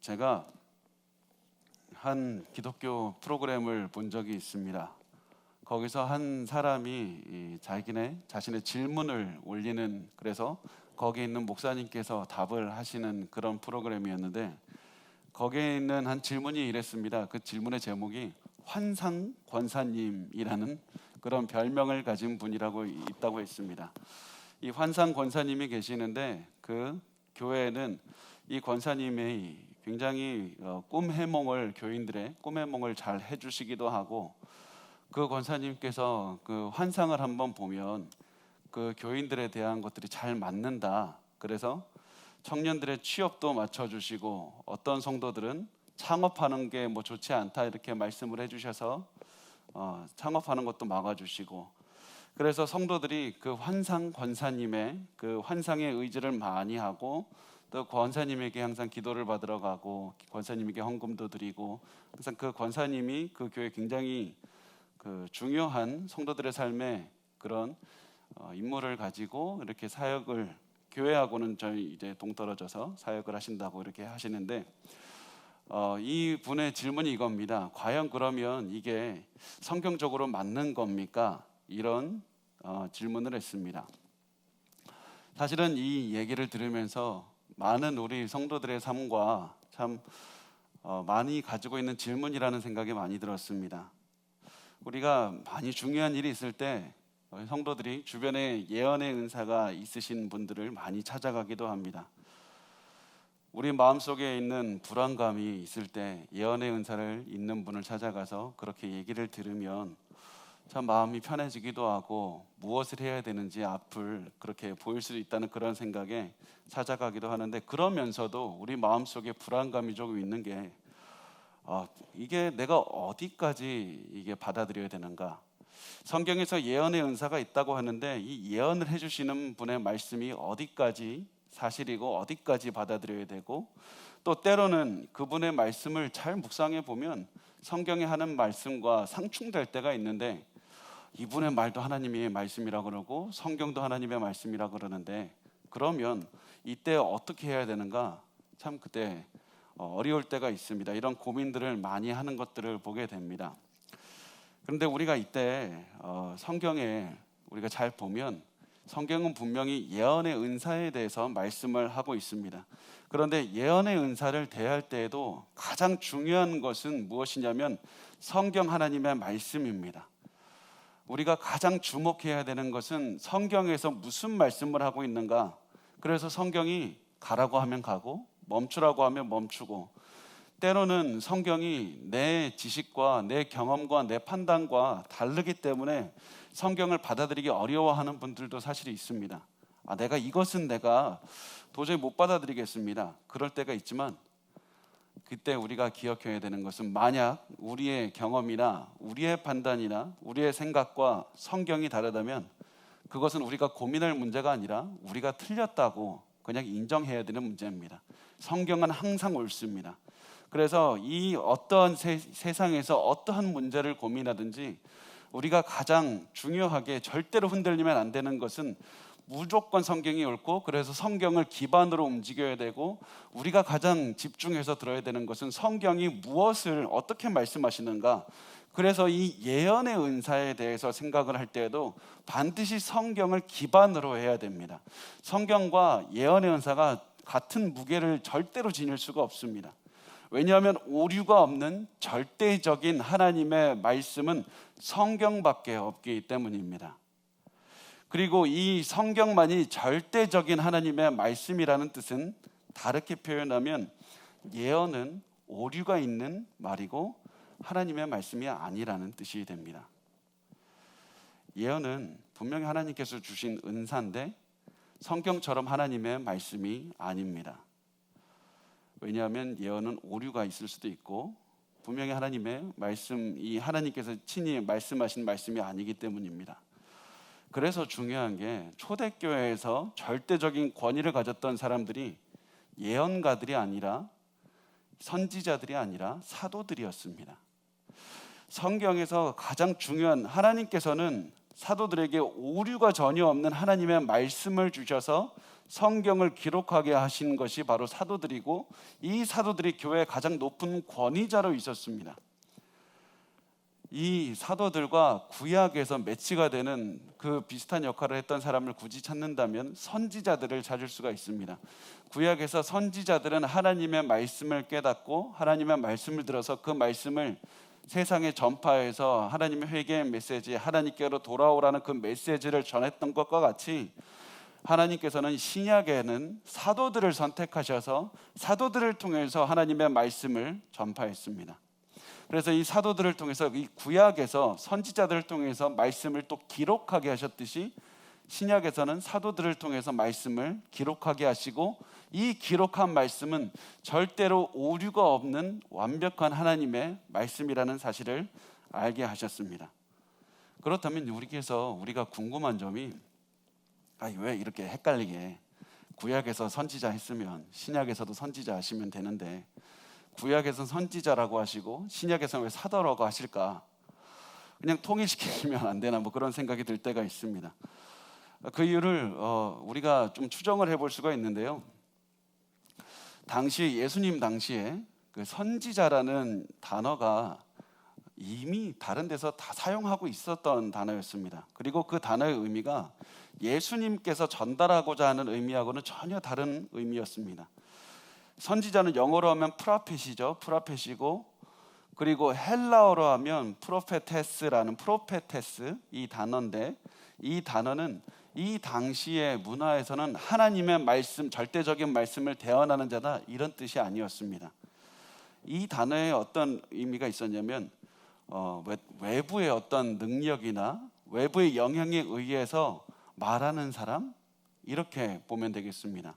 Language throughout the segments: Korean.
제가 한 기독교 프로그램을 본 적이 있습니다. 거기서 한 사람이 자신의 질문을 올리는, 그래서 거기 있는 목사님께서 답을 하시는 그런 프로그램이었는데, 거기에 있는 한 질문이 이랬습니다. 그 질문의 제목이 환상 권사님이라는 그런 별명을 가진 분이라고 있다고 했습니다. 이 환상 권사님이 계시는데, 그 교회에는 이 권사님이 굉장히 교인들의 꿈 해몽을 잘 해주시기도 하고, 그 권사님께서 그 환상을 한번 보면 그 교인들에 대한 것들이 잘 맞는다, 그래서 청년들의 취업도 맞춰주시고, 어떤 성도들은 창업하는 게 좋지 않다 이렇게 말씀을 해주셔서 창업하는 것도 막아주시고, 그래서 성도들이 그 환상 권사님의 그 환상의 의지를 많이 하고, 또 권사님에게 항상 기도를 받으러 가고, 권사님에게 헌금도 드리고, 항상 그 권사님이 그 교회 굉장히 그 중요한 성도들의 삶에 그런 임무를 가지고 이렇게 사역을, 교회하고는 저희 이제 동떨어져서 사역을 하신다고 이렇게 하시는데, 이 분의 질문이 이겁니다. 과연 그러면 이게 성경적으로 맞는 겁니까? 이런 질문을 했습니다. 사실은 이 얘기를 들으면서 많은 우리 성도들의 삶과 참 많이 가지고 있는 질문이라는 생각이 많이 들었습니다. 우리가 많이 중요한 일이 있을 때 성도들이 주변에 예언의 은사가 있으신 분들을 많이 찾아가기도 합니다. 우리 마음속에 있는 불안감이 있을 때 예언의 은사를 있는 분을 찾아가서 그렇게 얘기를 들으면 참 마음이 편해지기도 하고, 무엇을 해야 되는지 앞을 그렇게 보일 수 있다는 그런 생각에 찾아가기도 하는데, 그러면서도 우리 마음속에 불안감이 조금 있는 게 이게 내가 어디까지 이게 받아들여야 되는가? 성경에서 예언의 은사가 있다고 하는데, 이 예언을 해주시는 분의 말씀이 어디까지 사실이고 어디까지 받아들여야 되고, 또 때로는 그분의 말씀을 잘 묵상해 보면 성경에 하는 말씀과 상충될 때가 있는데, 이분의 말도 하나님의 말씀이라 그러고 성경도 하나님의 말씀이라 그러는데, 그러면 이때 어떻게 해야 되는가? 참 그때 어려울 때가 있습니다. 이런 고민들을 많이 하는 것들을 보게 됩니다. 그런데 우리가 이때 성경에 우리가 잘 보면 성경은 분명히 예언의 은사에 대해서 말씀을 하고 있습니다. 그런데 예언의 은사를 대할 때에도 가장 중요한 것은 무엇이냐면 성경 하나님의 말씀입니다. 우리가 가장 주목해야 되는 것은 성경에서 무슨 말씀을 하고 있는가. 그래서 성경이 가라고 하면 가고 멈추라고 하면 멈추고, 때로는 성경이 내 지식과 내 경험과 내 판단과 다르기 때문에 성경을 받아들이기 어려워하는 분들도 사실 있습니다. 내가 이것은 내가 도저히 못 받아들이겠습니다. 그럴 때가 있지만, 그때 우리가 기억해야 되는 것은 만약 우리의 경험이나 우리의 판단이나 우리의 생각과 성경이 다르다면 그것은 우리가 고민할 문제가 아니라 우리가 틀렸다고 그냥 인정해야 되는 문제입니다. 성경은 항상 옳습니다. 그래서 이 어떠한 세상에서 어떠한 문제를 고민하든지 우리가 가장 중요하게 절대로 흔들리면 안 되는 것은 무조건 성경이 옳고, 그래서 성경을 기반으로 움직여야 되고, 우리가 가장 집중해서 들어야 되는 것은 성경이 무엇을 어떻게 말씀하시는가. 그래서 이 예언의 은사에 대해서 생각을 할 때에도 반드시 성경을 기반으로 해야 됩니다. 성경과 예언의 은사가 같은 무게를 절대로 지닐 수가 없습니다. 왜냐하면 오류가 없는 절대적인 하나님의 말씀은 성경밖에 없기 때문입니다. 그리고 이 성경만이 절대적인 하나님의 말씀이라는 뜻은, 다르게 표현하면 예언은 오류가 있는 말이고 하나님의 말씀이 아니라는 뜻이 됩니다. 예언은 분명히 하나님께서 주신 은사인데 성경처럼 하나님의 말씀이 아닙니다. 왜냐하면 예언은 오류가 있을 수도 있고 분명히 하나님의 말씀, 이 하나님께서 친히 말씀하신 말씀이 아니기 때문입니다. 그래서 중요한 게, 초대교회에서 절대적인 권위를 가졌던 사람들이 예언가들이 아니라, 선지자들이 아니라 사도들이었습니다. 성경에서 가장 중요한, 하나님께서는 사도들에게 오류가 전혀 없는 하나님의 말씀을 주셔서 성경을 기록하게 하신 것이 바로 사도들이고, 이 사도들이 교회의 가장 높은 권위자로 있었습니다. 이 사도들과 구약에서 매치가 되는 그 비슷한 역할을 했던 사람을 굳이 찾는다면 선지자들을 찾을 수가 있습니다. 구약에서 선지자들은 하나님의 말씀을 깨닫고 하나님의 말씀을 들어서 그 말씀을 세상에 전파해서 하나님의 회개의 메시지, 하나님께로 돌아오라는 그 메시지를 전했던 것과 같이, 하나님께서는 신약에는 사도들을 선택하셔서 사도들을 통해서 하나님의 말씀을 전파했습니다. 그래서 이 사도들을 통해서, 이 구약에서 선지자들을 통해서 말씀을 또 기록하게 하셨듯이 신약에서는 사도들을 통해서 말씀을 기록하게 하시고, 이 기록한 말씀은 절대로 오류가 없는 완벽한 하나님의 말씀이라는 사실을 알게 하셨습니다. 그렇다면 우리가 궁금한 점이, 왜 이렇게 헷갈리게 구약에서 선지자 했으면 신약에서도 선지자 하시면 되는데 구약에서는 선지자라고 하시고 신약에서는 왜 사도라고 하실까? 그냥 통일시키면 안 되나, 그런 생각이 들 때가 있습니다. 그 이유를 우리가 좀 추정을 해볼 수가 있는데요. 당시 예수님 당시에 그 선지자라는 단어가 이미 다른 데서 다 사용하고 있었던 단어였습니다. 그리고 그 단어의 의미가 예수님께서 전달하고자 하는 의미하고는 전혀 다른 의미였습니다. 선지자는 영어로 하면 프라펫이죠. 프라펫이고, 그리고 헬라어로 하면 프로페테스, 이 단어인데, 이 단어는 이 당시의 문화에서는 하나님의 말씀, 절대적인 말씀을 대언하는 자다, 이런 뜻이 아니었습니다. 이 단어에 어떤 의미가 있었냐면 외부의 어떤 능력이나 외부의 영향에 의해서 말하는 사람, 이렇게 보면 되겠습니다.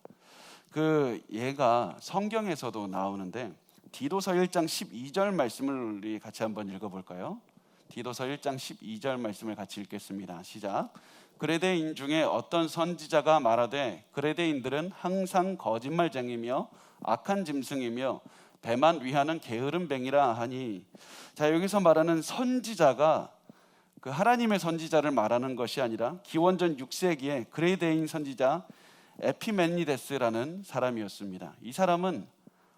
얘가 성경에서도 나오는데 디도서 1장 12절 말씀을 우리 같이 한번 읽어볼까요? 디도서 1장 12절 말씀을 같이 읽겠습니다. 시작. 그레데인 중에 어떤 선지자가 말하되 그레데인들은 항상 거짓말쟁이며 악한 짐승이며 배만 위하는 게으른 뱅이라 하니. 자, 여기서 말하는 선지자가 그 하나님의 선지자를 말하는 것이 아니라 기원전 6세기에 그레데인 선지자 에피메니데스라는 사람이었습니다. 이 사람은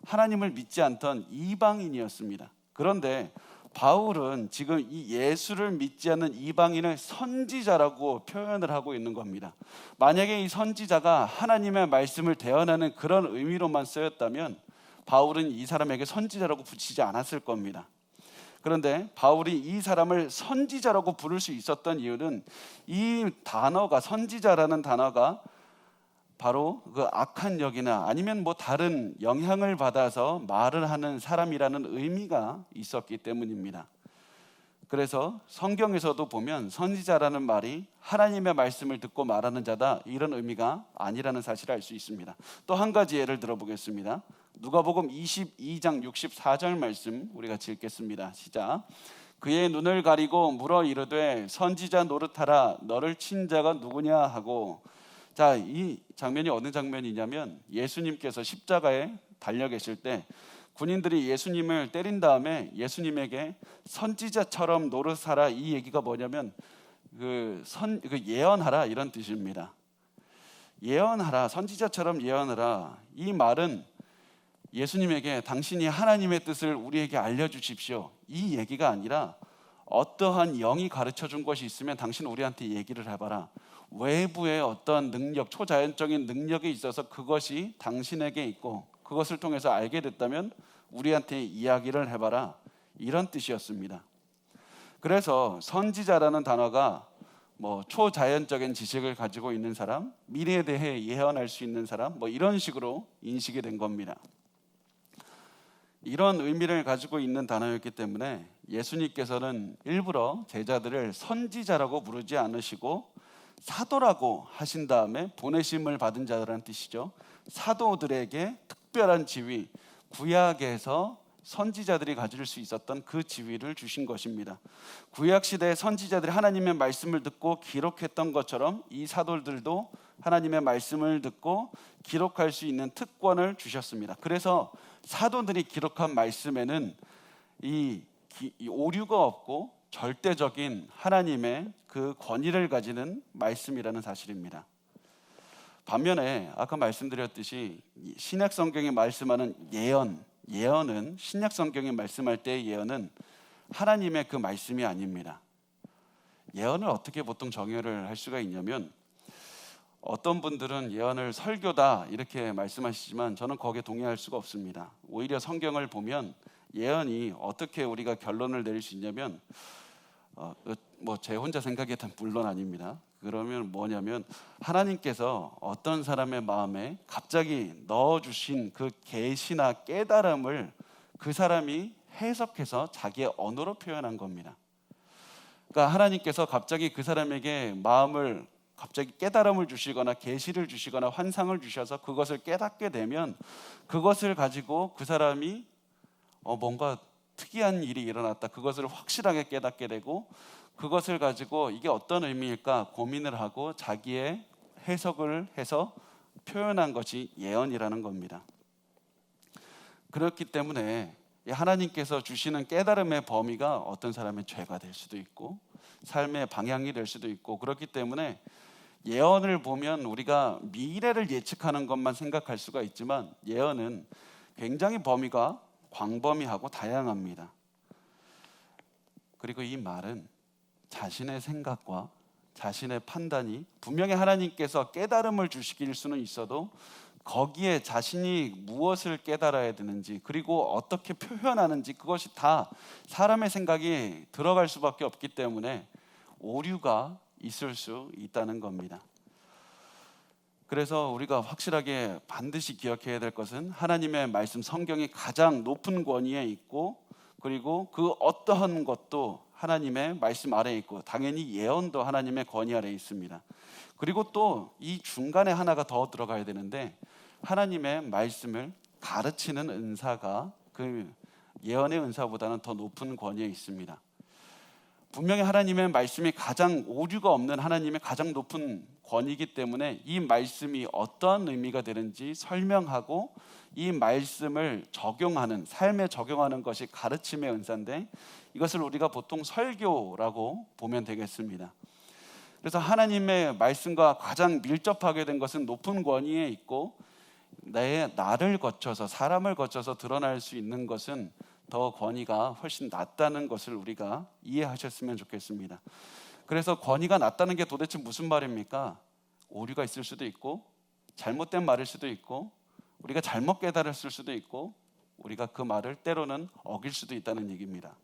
하나님을 믿지 않던 이방인이었습니다. 그런데 바울은 지금 이 예수를 믿지 않는 이방인을 선지자라고 표현을 하고 있는 겁니다. 만약에 이 선지자가 하나님의 말씀을 대언하는 그런 의미로만 쓰였다면 바울은 이 사람에게 선지자라고 붙이지 않았을 겁니다. 그런데 바울이 이 사람을 선지자라고 부를 수 있었던 이유는 이 단어가, 선지자라는 단어가 바로 그 악한 역이나 아니면 다른 영향을 받아서 말을 하는 사람이라는 의미가 있었기 때문입니다. 그래서 성경에서도 보면 선지자라는 말이 하나님의 말씀을 듣고 말하는 자다, 이런 의미가 아니라는 사실을 알 수 있습니다. 또 한 가지 예를 들어보겠습니다. 누가복음 22장 64절 말씀 우리 같이 읽겠습니다. 시작. 그의 눈을 가리고 물어 이르되 선지자 노릇하라, 너를 친 자가 누구냐 하고. 자, 이 장면이 어느 장면이냐면 예수님께서 십자가에 달려 계실 때 군인들이 예수님을 때린 다음에 예수님에게 선지자처럼 노릇하라, 이 얘기가 뭐냐면 예언하라, 이런 뜻입니다. 예언하라, 선지자처럼 예언하라. 이 말은 예수님에게 당신이 하나님의 뜻을 우리에게 알려주십시오, 이 얘기가 아니라 어떠한 영이 가르쳐 준 것이 있으면 당신 우리한테 얘기를 해봐라. 외부의 어떤 능력, 초자연적인 능력이 있어서 그것이 당신에게 있고 그것을 통해서 알게 됐다면 우리한테 이야기를 해봐라, 이런 뜻이었습니다. 그래서 선지자라는 단어가 초자연적인 지식을 가지고 있는 사람, 미래에 대해 예언할 수 있는 사람, 이런 식으로 인식이 된 겁니다. 이런 의미를 가지고 있는 단어였기 때문에 예수님께서는 일부러 제자들을 선지자라고 부르지 않으시고 사도라고 하신 다음에 보내심을 받은 자라는 뜻이죠. 사도들에게 특별한 지위, 구약에서 선지자들이 가질 수 있었던 그 지위를 주신 것입니다. 구약 시대의 선지자들이 하나님의 말씀을 듣고 기록했던 것처럼 이 사도들도 하나님의 말씀을 듣고 기록할 수 있는 특권을 주셨습니다. 그래서 사도들이 기록한 말씀에는 이 오류가 없고 절대적인 하나님의 그 권위를 가지는 말씀이라는 사실입니다. 반면에 아까 말씀드렸듯이 신약 성경이 말씀하는 예언은 신약 성경이 말씀할 때의 예언은 하나님의 그 말씀이 아닙니다. 예언을 어떻게 보통 정의를 할 수가 있냐면, 어떤 분들은 예언을 설교다 이렇게 말씀하시지만 저는 거기에 동의할 수가 없습니다. 오히려 성경을 보면 예언이 어떻게 우리가 결론을 내릴 수 있냐면, 제 혼자 생각이었던 물론 아닙니다. 그러면 뭐냐면, 하나님께서 어떤 사람의 마음에 갑자기 넣어주신 그 계시나 깨달음을 그 사람이 해석해서 자기의 언어로 표현한 겁니다. 그러니까 하나님께서 갑자기 그 사람에게 마음을 갑자기 깨달음을 주시거나 계시를 주시거나 환상을 주셔서 그것을 깨닫게 되면, 그것을 가지고 그 사람이 뭔가 특이한 일이 일어났다, 그것을 확실하게 깨닫게 되고, 그것을 가지고 이게 어떤 의미일까 고민을 하고 자기의 해석을 해서 표현한 것이 예언이라는 겁니다. 그렇기 때문에 하나님께서 주시는 깨달음의 범위가 어떤 사람의 죄가 될 수도 있고 삶의 방향이 될 수도 있고, 그렇기 때문에 예언을 보면 우리가 미래를 예측하는 것만 생각할 수가 있지만, 예언은 굉장히 범위가 광범위하고 다양합니다. 그리고 이 말은 자신의 생각과 자신의 판단이 분명히 하나님께서 깨달음을 주시길 수는 있어도, 거기에 자신이 무엇을 깨달아야 되는지 그리고 어떻게 표현하는지 그것이 다 사람의 생각이 들어갈 수밖에 없기 때문에 오류가 있을 수 있다는 겁니다. 그래서 우리가 확실하게 반드시 기억해야 될 것은, 하나님의 말씀 성경이 가장 높은 권위에 있고, 그리고 그 어떠한 것도 하나님의 말씀 아래에 있고, 당연히 예언도 하나님의 권위 아래에 있습니다. 그리고 또 이 중간에 하나가 더 들어가야 되는데, 하나님의 말씀을 가르치는 은사가 그 예언의 은사보다는 더 높은 권위에 있습니다. 분명히 하나님의 말씀이 가장 오류가 없는 하나님의 가장 높은 권위이기 때문에 이 말씀이 어떠한 의미가 되는지 설명하고 이 말씀을 적용하는, 삶에 적용하는 것이 가르침의 은사인데, 이것을 우리가 보통 설교라고 보면 되겠습니다. 그래서 하나님의 말씀과 가장 밀접하게 된 것은 높은 권위에 있고, 나를 거쳐서, 사람을 거쳐서 드러날 수 있는 것은 더 권위가 훨씬 낮다는 것을 우리가 이해하셨으면 좋겠습니다. 그래서 권위가 낮다는 게 도대체 무슨 말입니까? 오류가 있을 수도 있고, 잘못된 말일 수도 있고, 우리가 잘못 깨달았을 수도 있고, 우리가 그 말을 때로는 어길 수도 있다는 얘기입니다.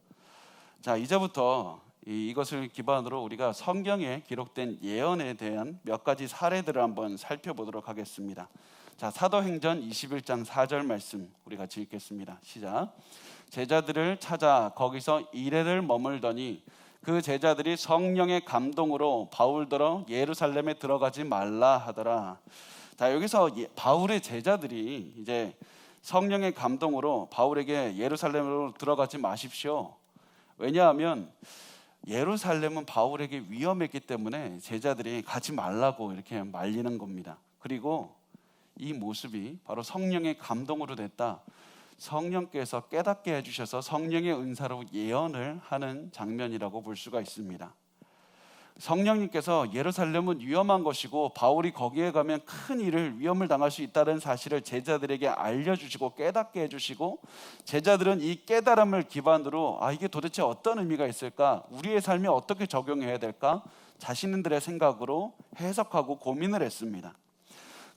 자, 이제부터 이것을 기반으로 우리가 성경에 기록된 예언에 대한 몇 가지 사례들을 한번 살펴보도록 하겠습니다. 자, 사도행전 21장 4절 말씀 우리 같이 읽겠습니다. 시작. 제자들을 찾아 거기서 이레를 머물더니 그 제자들이 성령의 감동으로 바울더러 예루살렘에 들어가지 말라 하더라. 자, 여기서 바울의 제자들이 이제 성령의 감동으로 바울에게 예루살렘으로 들어가지 마십시오. 왜냐하면 예루살렘은 바울에게 위험했기 때문에 제자들이 가지 말라고 이렇게 말리는 겁니다. 그리고 이 모습이 바로 성령의 감동으로 됐다, 성령께서 깨닫게 해주셔서 성령의 은사로 예언을 하는 장면이라고 볼 수가 있습니다. 성령님께서 예루살렘은 위험한 것이고 바울이 거기에 가면 큰 위험을 당할 수 있다는 사실을 제자들에게 알려주시고 깨닫게 해주시고, 제자들은 이 깨달음을 기반으로 이게 도대체 어떤 의미가 있을까, 우리의 삶에 어떻게 적용해야 될까, 자신들의 생각으로 해석하고 고민을 했습니다.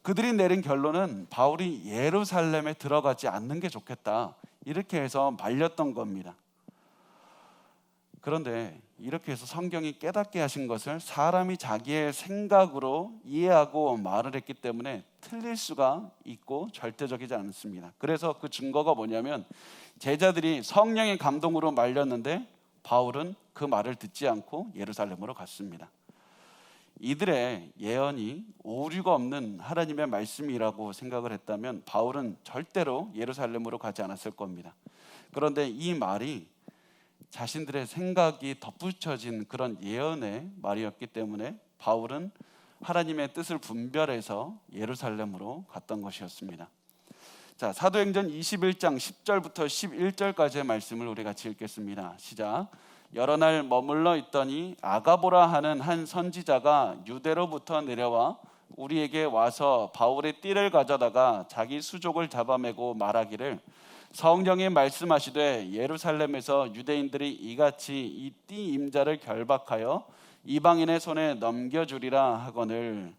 그들이 내린 결론은 바울이 예루살렘에 들어가지 않는 게 좋겠다, 이렇게 해서 말렸던 겁니다. 그런데 이렇게 해서 성경이 깨닫게 하신 것을 사람이 자기의 생각으로 이해하고 말을 했기 때문에 틀릴 수가 있고 절대적이지 않습니다. 그래서 그 증거가 뭐냐면, 제자들이 성령의 감동으로 말렸는데 바울은 그 말을 듣지 않고 예루살렘으로 갔습니다. 이들의 예언이 오류가 없는 하나님의 말씀이라고 생각을 했다면 바울은 절대로 예루살렘으로 가지 않았을 겁니다. 그런데 이 말이 자신들의 생각이 덧붙여진 그런 예언의 말이었기 때문에 바울은 하나님의 뜻을 분별해서 예루살렘으로 갔던 것이었습니다. 자, 사도행전 21장 10절부터 11절까지의 말씀을 우리 같이 읽겠습니다. 시작. 여러 날 머물러 있더니 아가보라 하는 한 선지자가 유대로부터 내려와 우리에게 와서 바울의 띠를 가져다가 자기 수족을 잡아매고 말하기를 성령이 말씀하시되 예루살렘에서 유대인들이 이같이 이 띠 임자를 결박하여 이방인의 손에 넘겨주리라 하거늘.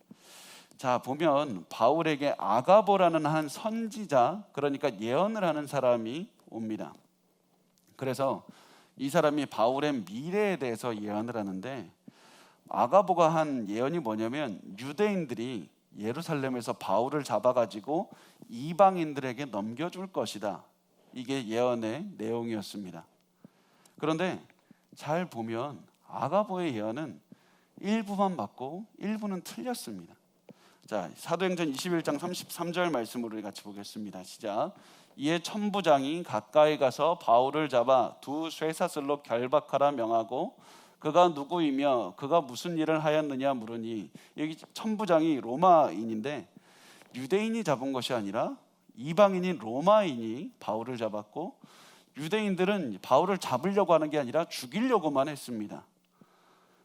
자, 보면 바울에게 아가보라는 한 선지자, 그러니까 예언을 하는 사람이 옵니다. 그래서 이 사람이 바울의 미래에 대해서 예언을 하는데, 아가보가 한 예언이 뭐냐면 유대인들이 예루살렘에서 바울을 잡아가지고 이방인들에게 넘겨줄 것이다. 이게 예언의 내용이었습니다. 그런데 잘 보면 아가보의 예언은 일부만 맞고 일부는 틀렸습니다. 자, 사도행전 21장 33절 말씀으로 우리 같이 보겠습니다. 시작. 이에 천부장이 가까이 가서 바울을 잡아 두 쇠사슬로 결박하라 명하고 그가 누구이며 그가 무슨 일을 하였느냐 물으니, 여기 천부장이 로마인인데 유대인이 잡은 것이 아니라 이방인인 로마인이 바울을 잡았고, 유대인들은 바울을 잡으려고 하는 게 아니라 죽이려고만 했습니다.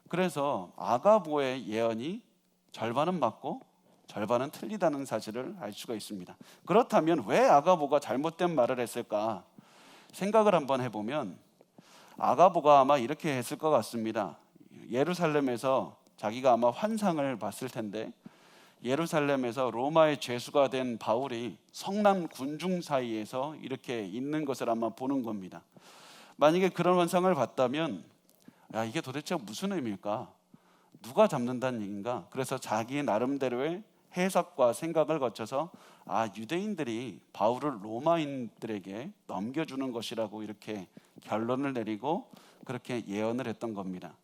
그래서 아가보의 예언이 절반은 맞고 절반은 틀리다는 사실을 알 수가 있습니다. 그렇다면 왜 아가보가 잘못된 말을 했을까 생각을 한번 해보면, 아가보가 아마 이렇게 했을 것 같습니다. 예루살렘에서 자기가 아마 환상을 봤을 텐데, 예루살렘에서 로마의 죄수가 된 바울이 성난 군중 사이에서 이렇게 있는 것을 아마 보는 겁니다. 만약에 그런 환상을 봤다면, 야, 이게 도대체 무슨 의미일까? 누가 잡는다는 얘기인가? 그래서 자기 나름대로의 해석과 생각을 거쳐서 유대인들이 바울을 로마인들에게 넘겨주는 것이라고 이렇게 결론을 내리고 그렇게 예언을 했던 겁니다.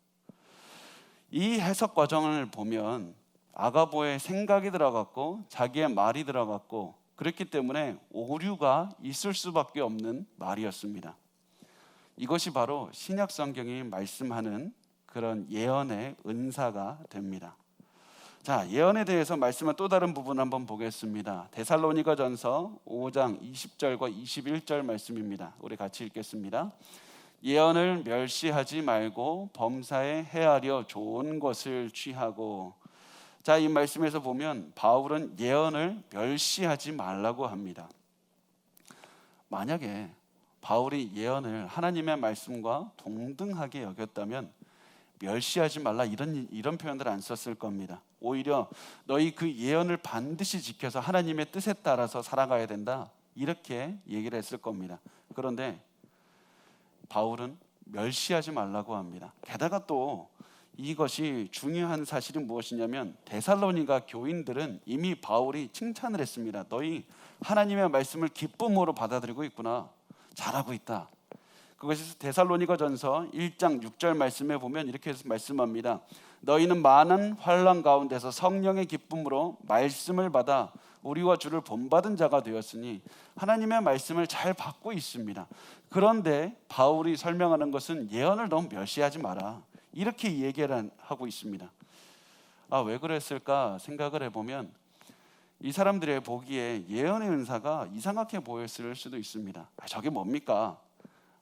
이 해석 과정을 보면 아가보의 생각이 들어갔고 자기의 말이 들어갔고, 그렇기 때문에 오류가 있을 수밖에 없는 말이었습니다. 이것이 바로 신약 성경이 말씀하는 그런 예언의 은사가 됩니다. 자, 예언에 대해서 말씀한 또 다른 부분 한번 보겠습니다. 데살로니가전서 5장 20절과 21절 말씀입니다. 우리 같이 읽겠습니다. 예언을 멸시하지 말고 범사에 헤아려 좋은 것을 취하고. 자, 이 말씀에서 보면 바울은 예언을 멸시하지 말라고 합니다. 만약에 바울이 예언을 하나님의 말씀과 동등하게 여겼다면 멸시하지 말라 이런 표현을 안 썼을 겁니다. 오히려 너희 그 예언을 반드시 지켜서 하나님의 뜻에 따라서 살아가야 된다, 이렇게 얘기를 했을 겁니다. 그런데 바울은 멸시하지 말라고 합니다. 게다가 또 이것이 중요한 사실이 무엇이냐면, 데살로니가 교인들은 이미 바울이 칭찬을 했습니다. 너희 하나님의 말씀을 기쁨으로 받아들이고 있구나, 잘하고 있다. 그것이 데살로니가전서 1장 6절 말씀에 보면 이렇게 해서 말씀합니다. 너희는 많은 환난 가운데서 성령의 기쁨으로 말씀을 받아 우리와 주를 본받은 자가 되었으니 하나님의 말씀을 잘 받고 있습니다. 그런데 바울이 설명하는 것은 예언을 너무 멸시하지 마라, 이렇게 얘기를 하고 있습니다. 왜 그랬을까 생각을 해보면 이 사람들의 보기에 예언의 은사가 이상하게 보였을 수도 있습니다. 저게 뭡니까?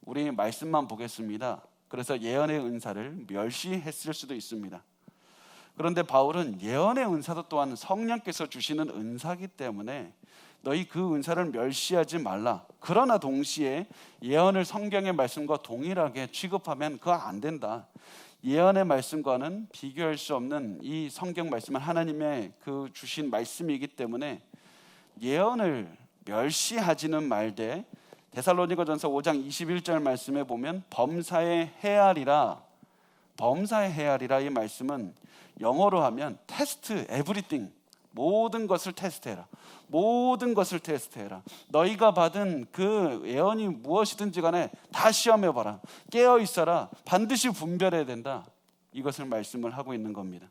우리 말씀만 보겠습니다. 그래서 예언의 은사를 멸시했을 수도 있습니다. 그런데 바울은 예언의 은사도 또한 성령께서 주시는 은사이기 때문에 너희 그 은사를 멸시하지 말라. 그러나 동시에 예언을 성경의 말씀과 동일하게 취급하면 그거 안 된다. 예언의 말씀과는 비교할 수 없는 이 성경 말씀은 하나님의 그 주신 말씀이기 때문에 예언을 멸시하지는 말되, 데살로니가전서 5장 21절 말씀에 보면 범사에 헤아리라, 범사에 헤아리라, 이 말씀은 영어로 하면 테스트 에브리띵, 모든 것을 테스트해라, 모든 것을 테스트해라. 너희가 받은 그 예언이 무엇이든지 간에 다 시험해봐라, 깨어있어라, 반드시 분별해야 된다, 이것을 말씀을 하고 있는 겁니다.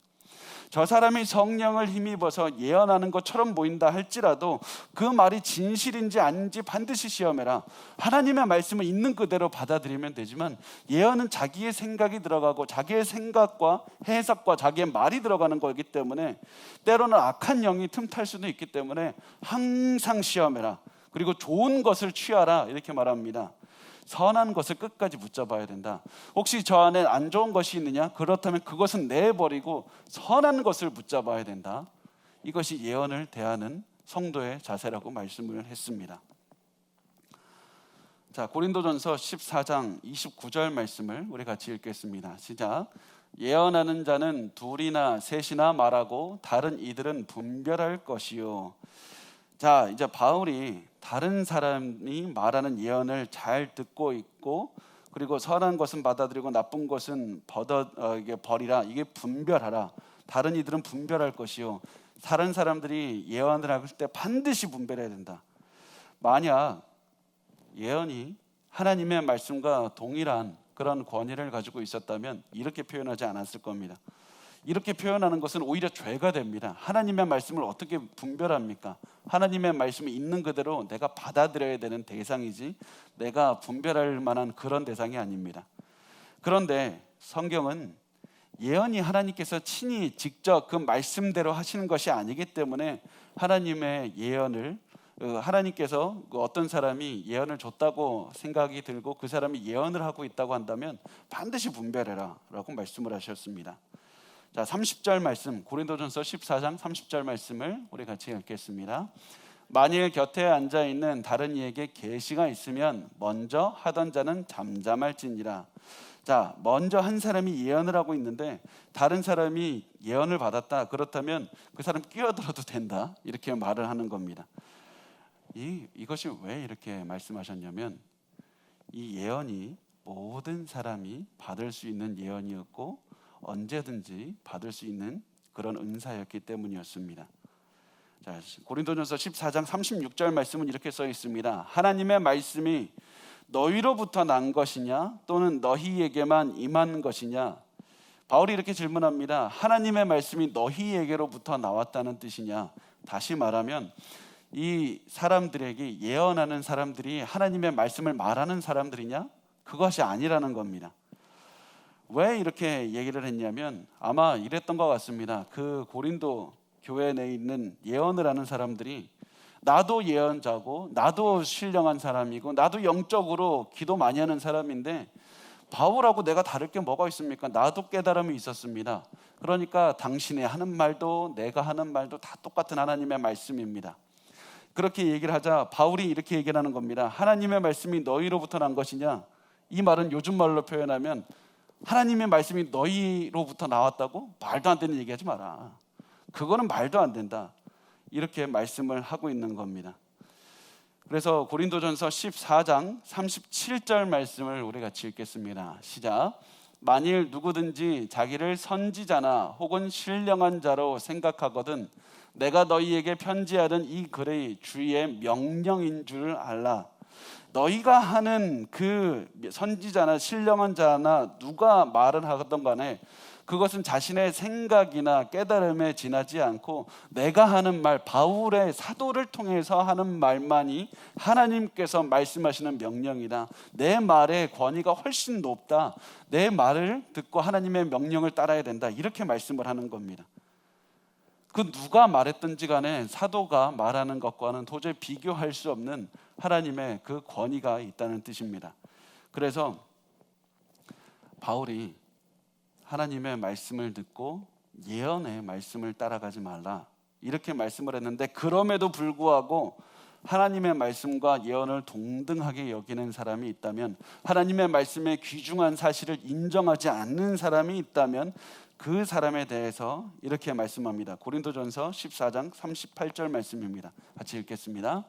저 사람이 성령을 힘입어서 예언하는 것처럼 보인다 할지라도 그 말이 진실인지 아닌지 반드시 시험해라. 하나님의 말씀을 있는 그대로 받아들이면 되지만 예언은 자기의 생각이 들어가고 자기의 생각과 해석과 자기의 말이 들어가는 거기 때문에 때로는 악한 영이 틈탈 수도 있기 때문에 항상 시험해라. 그리고 좋은 것을 취하라, 이렇게 말합니다. 선한 것을 끝까지 붙잡아야 된다. 혹시 저 안에 안 좋은 것이 있느냐? 그렇다면 그것은 내버리고 선한 것을 붙잡아야 된다. 이것이 예언을 대하는 성도의 자세라고 말씀을 했습니다. 자, 고린도전서 14장 29절 말씀을 우리 같이 읽겠습니다. 시작. 예언하는 자는 둘이나 셋이나 말하고 다른 이들은 분별할 것이요. 자, 이제 바울이 다른 사람이 말하는 예언을 잘 듣고 있고, 그리고 선한 것은 받아들이고 나쁜 것은 버리라. 이게 분별하라. 다른 이들은 분별할 것이요. 다른 사람들이 예언을 할 때 반드시 분별해야 된다. 만약 예언이 하나님의 말씀과 동일한 그런 권위를 가지고 있었다면 이렇게 표현하지 않았을 겁니다. 이렇게 표현하는 것은 오히려 죄가 됩니다. 하나님의 말씀을 어떻게 분별합니까? 하나님의 말씀이 있는 그대로 내가 받아들여야 되는 대상이지 내가 분별할 만한 그런 대상이 아닙니다. 그런데 성경은 예언이 하나님께서 친히 직접 그 말씀대로 하시는 것이 아니기 때문에 하나님의 예언을 하나님께서 어떤 사람이 예언을 줬다고 생각이 들고 그 사람이 예언을 하고 있다고 한다면 반드시 분별해라 라고 말씀을 하셨습니다. 자, 30절 말씀, 고린도전서 14장 30절 말씀을 우리 같이 읽겠습니다. 만일 곁에 앉아있는 다른 이에게 계시가 있으면 먼저 하던 자는 잠잠할지니라. 자, 먼저 한 사람이 예언을 하고 있는데 다른 사람이 예언을 받았다. 그렇다면 그 사람 끼어들어도 된다. 이렇게 말을 하는 겁니다. 이것이 왜 이렇게 말씀하셨냐면 이 예언이 모든 사람이 받을 수 있는 예언이었고 언제든지 받을 수 있는 그런 은사였기 때문이었습니다. 자, 고린도전서 14장 36절 말씀은 이렇게 써 있습니다. 하나님의 말씀이 너희로부터 난 것이냐 또는 너희에게만 임한 것이냐. 바울이 이렇게 질문합니다. 하나님의 말씀이 너희에게로부터 나왔다는 뜻이냐. 다시 말하면 이 사람들에게 예언하는 사람들이 하나님의 말씀을 말하는 사람들이냐? 그것이 아니라는 겁니다. 왜 이렇게 얘기를 했냐면 아마 이랬던 것 같습니다. 그 고린도 교회 내에 있는 예언을 하는 사람들이 나도 예언자고 나도 신령한 사람이고 나도 영적으로 기도 많이 하는 사람인데 바울하고 내가 다를 게 뭐가 있습니까? 나도 깨달음이 있었습니다. 그러니까 당신이 하는 말도 내가 하는 말도 다 똑같은 하나님의 말씀입니다. 그렇게 얘기를 하자 바울이 이렇게 얘기를 하는 겁니다. 하나님의 말씀이 너희로부터 난 것이냐? 이 말은 요즘 말로 표현하면 하나님의 말씀이 너희로부터 나왔다고? 말도 안 되는 얘기하지 마라. 그거는 말도 안 된다. 이렇게 말씀을 하고 있는 겁니다. 그래서 고린도전서 14장 37절 말씀을 우리 같이 읽겠습니다. 시작. 만일 누구든지 자기를 선지자나 혹은 신령한 자로 생각하거든 내가 너희에게 편지하는 이 글의 주의 명령인 줄 알라. 너희가 하는 그 선지자나 신령한 자나 누가 말을 하던 간에 그것은 자신의 생각이나 깨달음에 지나지 않고 내가 하는 말, 바울의 사도를 통해서 하는 말만이 하나님께서 말씀하시는 명령이다. 내 말의 권위가 훨씬 높다. 내 말을 듣고 하나님의 명령을 따라야 된다. 이렇게 말씀을 하는 겁니다. 그 누가 말했든지 간에 사도가 말하는 것과는 도저히 비교할 수 없는 하나님의 그 권위가 있다는 뜻입니다. 그래서 바울이 하나님의 말씀을 듣고 예언의 말씀을 따라가지 말라 이렇게 말씀을 했는데 그럼에도 불구하고 하나님의 말씀과 예언을 동등하게 여기는 사람이 있다면 하나님의 말씀의 귀중한 사실을 인정하지 않는 사람이 있다면 그 사람에 대해서 이렇게 말씀합니다. 고린도전서 14장 38절 말씀입니다. 같이 읽겠습니다.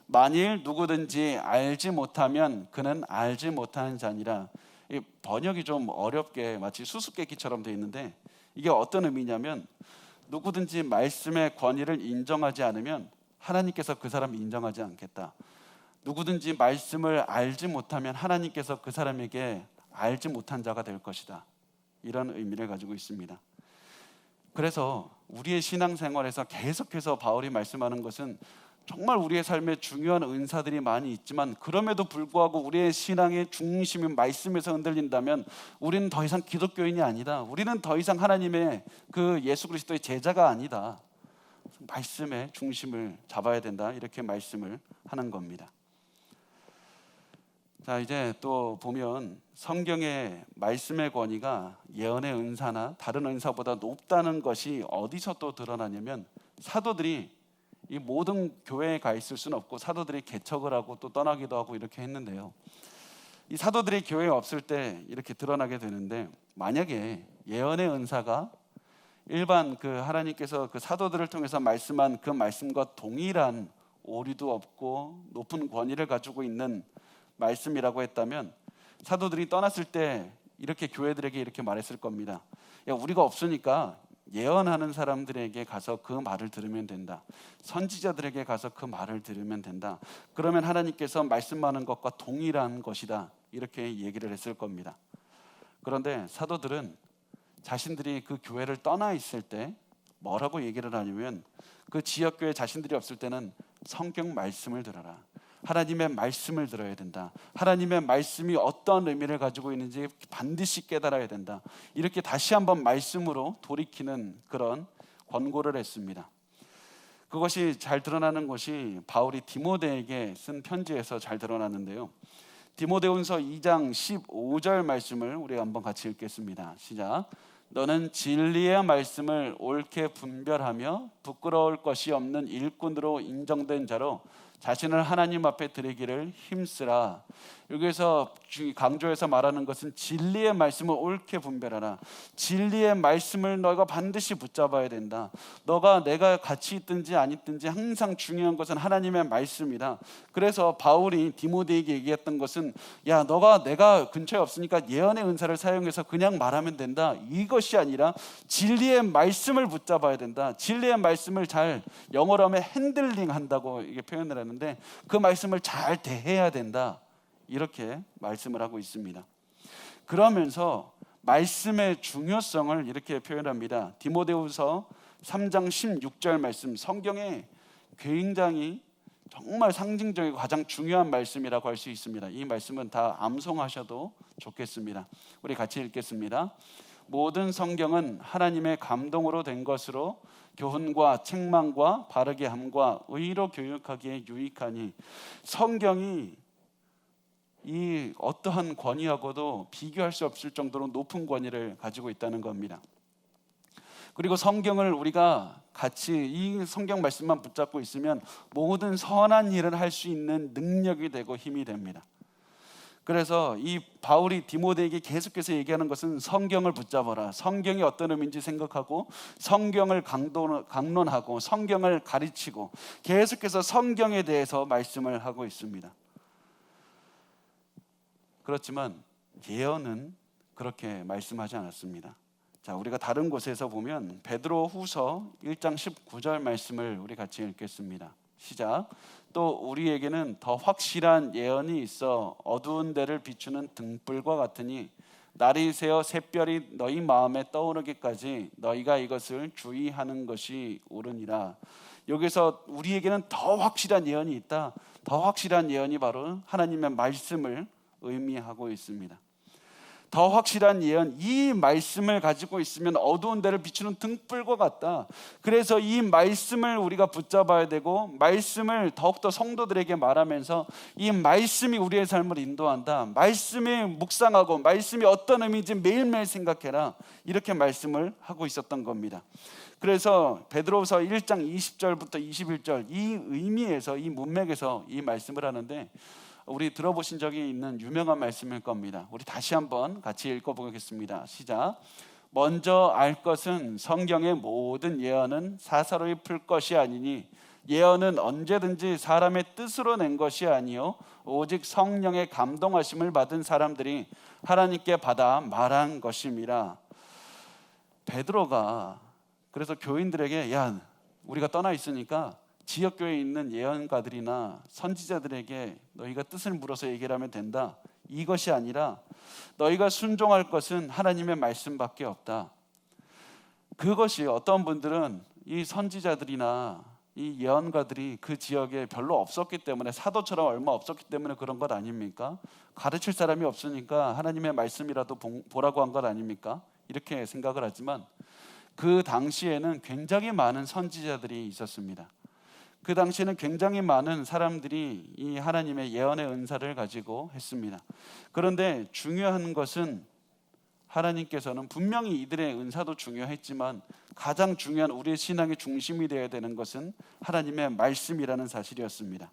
만일 누구든지 알지 못하면 그는 알지 못하는 자니라. 이 번역이 좀 어렵게 마치 수수께끼처럼 되어 있는데 이게 어떤 의미냐면 누구든지 말씀의 권위를 인정하지 않으면 하나님께서 그 사람을 인정하지 않겠다. 누구든지 말씀을 알지 못하면 하나님께서 그 사람에게 알지 못한 자가 될 것이다. 이런 의미를 가지고 있습니다. 그래서 우리의 신앙생활에서 계속해서 바울이 말씀하는 것은 정말 우리의 삶에 중요한 은사들이 많이 있지만 그럼에도 불구하고 우리의 신앙의 중심이 말씀에서 흔들린다면 우리는 더 이상 기독교인이 아니다. 우리는 더 이상 하나님의 그 예수 그리스도의 제자가 아니다. 말씀의 중심을 잡아야 된다. 이렇게 말씀을 하는 겁니다. 자, 이제 또 보면 성경의 말씀의 권위가 예언의 은사나 다른 은사보다 높다는 것이 어디서 또 드러나냐면, 사도들이 이 모든 교회에 가 있을 수는 없고 사도들이 개척을 하고 또 떠나기도 하고 이렇게 했는데요, 이 사도들이 교회에 없을 때 이렇게 드러나게 되는데, 만약에 예언의 은사가 일반 그 하나님께서 그 사도들을 통해서 말씀한 그 말씀과 동일한 오류도 없고 높은 권위를 가지고 있는 말씀이라고 했다면, 사도들이 떠났을 때 이렇게 교회들에게 이렇게 말했을 겁니다. 야, 우리가 없으니까 예언하는 사람들에게 가서 그 말을 들으면 된다. 선지자들에게 가서 그 말을 들으면 된다. 그러면 하나님께서 말씀하는 것과 동일한 것이다. 이렇게 얘기를 했을 겁니다. 그런데 사도들은 자신들이 그 교회를 떠나 있을 때 뭐라고 얘기를 하냐면, 그 지역교회 자신들이 없을 때는 성경 말씀을 들어라. 하나님의 말씀을 들어야 된다. 하나님의 말씀이 어떤 의미를 가지고 있는지 반드시 깨달아야 된다. 이렇게 다시 한번 말씀으로 돌이키는 그런 권고를 했습니다. 그것이 잘 드러나는 것이 바울이 디모데에게 쓴 편지에서 잘 드러나는데요, 디모데후서 2장 15절 말씀을 우리가 한번 같이 읽겠습니다. 시작. 너는 진리의 말씀을 옳게 분별하며 부끄러울 것이 없는 일꾼으로 인정된 자로 자신을 하나님 앞에 드리기를 힘쓰라. 여기서 강조해서 말하는 것은 진리의 말씀을 옳게 분별하라. 진리의 말씀을 너가 반드시 붙잡아야 된다. 내가 같이 있든지 안 있든지 항상 중요한 것은 하나님의 말씀이다. 그래서 바울이 디모데에게 얘기했던 것은, 야, 너가 내가 근처에 없으니까 예언의 은사를 사용해서 그냥 말하면 된다. 이것이 아니라 진리의 말씀을 붙잡아야 된다. 진리의 말씀을 잘, 영어로 하면 핸들링 한다고 이게 표현을 하는데, 그 말씀을 잘 대해야 된다. 이렇게 말씀을 하고 있습니다. 그러면서 말씀의 중요성을 이렇게 표현합니다. 디모데후서 3장 16절 말씀, 성경에 굉장히 정말 상징적이고 가장 중요한 말씀이라고 할 수 있습니다. 이 말씀은 다 암송하셔도 좋겠습니다. 우리 같이 읽겠습니다. 모든 성경은 하나님의 감동으로 된 것으로 교훈과 책망과 바르게 함과 의로 교육하기에 유익하니, 성경이 이 어떠한 권위하고도 비교할 수 없을 정도로 높은 권위를 가지고 있다는 겁니다. 그리고 성경을 우리가 같이 이 성경 말씀만 붙잡고 있으면 모든 선한 일을 할 수 있는 능력이 되고 힘이 됩니다. 그래서 이 바울이 디모데에게 계속해서 얘기하는 것은 성경을 붙잡아라. 성경이 어떤 의미인지 생각하고 성경을 강론하고 성경을 가르치고 계속해서 성경에 대해서 말씀을 하고 있습니다. 그렇지만 예언은 그렇게 말씀하지 않았습니다. 자, 우리가 다른 곳에서 보면 베드로후서 1장 19절 말씀을 우리 같이 읽겠습니다. 시작. 또 우리에게는 더 확실한 예언이 있어 어두운 데를 비추는 등불과 같으니 날이 새어 샛별이 너희 마음에 떠오르기까지 너희가 이것을 주의하는 것이 옳으니라. 여기서 우리에게는 더 확실한 예언이 있다. 더 확실한 예언이 바로 하나님의 말씀을 의미하고 있습니다. 더 확실한 예언, 이 말씀을 가지고 있으면 어두운 데를 비추는 등불과 같다. 그래서 이 말씀을 우리가 붙잡아야 되고 말씀을 더욱더 성도들에게 말하면서 이 말씀이 우리의 삶을 인도한다. 말씀이 묵상하고 말씀이 어떤 의미인지 매일매일 생각해라. 이렇게 말씀을 하고 있었던 겁니다. 그래서 베드로후서 1장 20절부터 21절 이 의미에서, 이 문맥에서 이 말씀을 하는데, 우리 들어보신 적이 있는 유명한 말씀일 겁니다. 우리 다시 한번 같이 읽어보겠습니다. 시작. 먼저 알 것은 성경의 모든 예언은 사사로이 풀 것이 아니니 예언은 언제든지 사람의 뜻으로 낸 것이 아니요 오직 성령의 감동하심을 받은 사람들이 하나님께 받아 말한 것임이라. 베드로가 그래서 교인들에게, 야, 우리가 떠나 있으니까 지역교회에 있는 예언가들이나 선지자들에게 너희가 뜻을 물어서 얘기를 하면 된다. 이것이 아니라 너희가 순종할 것은 하나님의 말씀밖에 없다. 그것이 어떤 분들은 이 선지자들이나 이 예언가들이 그 지역에 별로 없었기 때문에, 사도처럼 얼마 없었기 때문에 그런 것 아닙니까? 가르칠 사람이 없으니까 하나님의 말씀이라도 보라고 한 것 아닙니까? 이렇게 생각을 하지만 그 당시에는 굉장히 많은 선지자들이 있었습니다. 그 당시에는 굉장히 많은 사람들이 이 하나님의 예언의 은사를 가지고 했습니다. 그런데 중요한 것은 하나님께서는 분명히 이들의 은사도 중요했지만 가장 중요한 우리의 신앙의 중심이 되어야 되는 것은 하나님의 말씀이라는 사실이었습니다.